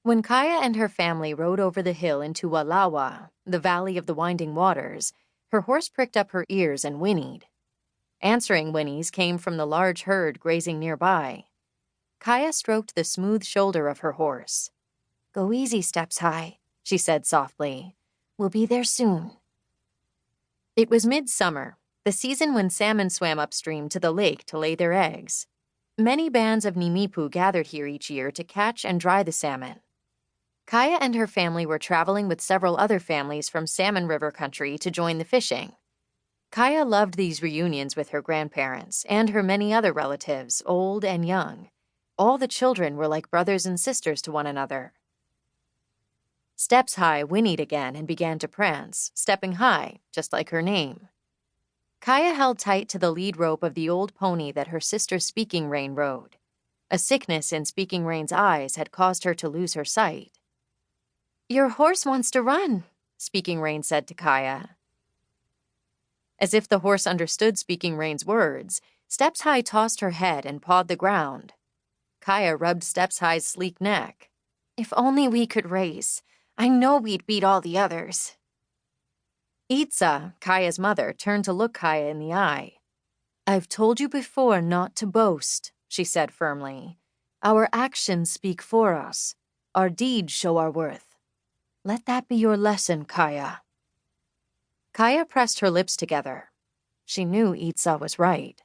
When Kaya and her family rode over the hill into Walawa, the valley of the winding waters, her horse pricked up her ears and whinnied. Answering whinnies came from the large herd grazing nearby. Kaya stroked the smooth shoulder of her horse. "Go easy, Steps High," she said softly. "We'll be there soon." It was midsummer, the season when salmon swam upstream to the lake to lay their eggs. Many bands of Nimipu gathered here each year to catch and dry the salmon. Kaya and her family were traveling with several other families from Salmon River country to join the fishing. Kaya loved these reunions with her grandparents and her many other relatives, old and young. All the children were like brothers and sisters to one another. Steps High whinnied again and began to prance, stepping high, just like her name. Kaya held tight to the lead rope of the old pony that her sister Speaking Rain rode. A sickness in Speaking Rain's eyes had caused her to lose her sight. "Your horse wants to run," Speaking Rain said to Kaya. As if the horse understood Speaking Rain's words, Steps High tossed her head and pawed the ground. Kaya rubbed Steps High's sleek neck. "If only we could race. I know we'd beat all the others." Itza, Kaya's mother, turned to look Kaya in the eye. "I've told you before not to boast," she said firmly. "Our actions speak for us. Our deeds show our worth. Let that be your lesson, Kaya." Kaya pressed her lips together. She knew Itza was right.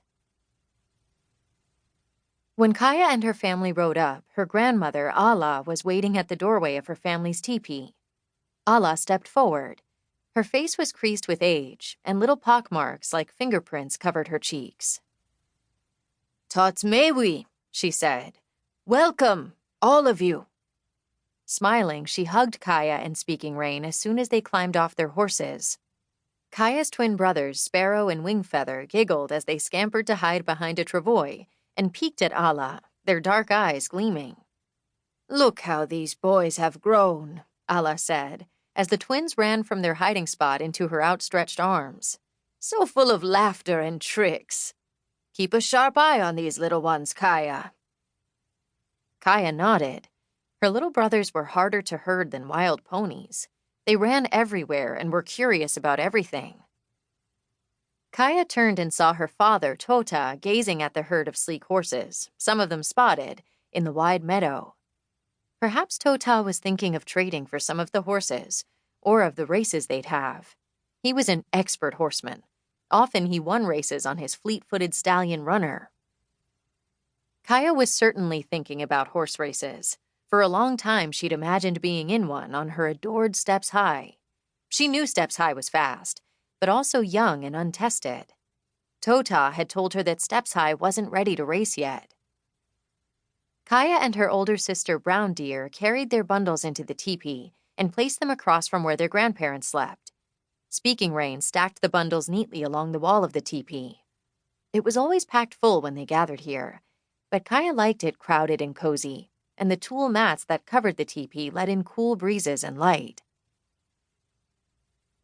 When Kaya and her family rode up, her grandmother, Ala, was waiting at the doorway of her family's teepee. Ala stepped forward. Her face was creased with age, and little pockmarks like fingerprints covered her cheeks. "Tatsmewi," she said. "Welcome, all of you." Smiling, she hugged Kaya and Speaking Rain as soon as they climbed off their horses. Kaya's twin brothers, Sparrow and Wingfeather, giggled as they scampered to hide behind a travois and peeked at Ala, their dark eyes gleaming. "Look how these boys have grown," Ala said, as the twins ran from their hiding spot into her outstretched arms. "So full of laughter and tricks. Keep a sharp eye on these little ones, Kaya." Kaya nodded. Her little brothers were harder to herd than wild ponies. They ran everywhere and were curious about everything. Kaya turned and saw her father, Tota, gazing at the herd of sleek horses, some of them spotted, in the wide meadow. Perhaps Tota was thinking of trading for some of the horses, or of the races they'd have. He was an expert horseman. Often he won races on his fleet-footed stallion Runner. Kaya was certainly thinking about horse races. For a long time, she'd imagined being in one on her adored Steps High. She knew Steps High was fast, but also young and untested. Tota had told her that Steps High wasn't ready to race yet. Kaya and her older sister Brown Deer carried their bundles into the teepee and placed them across from where their grandparents slept. Speaking Rain stacked the bundles neatly along the wall of the teepee. It was always packed full when they gathered here, but Kaya liked it crowded and cozy, and the tulle mats that covered the teepee let in cool breezes and light.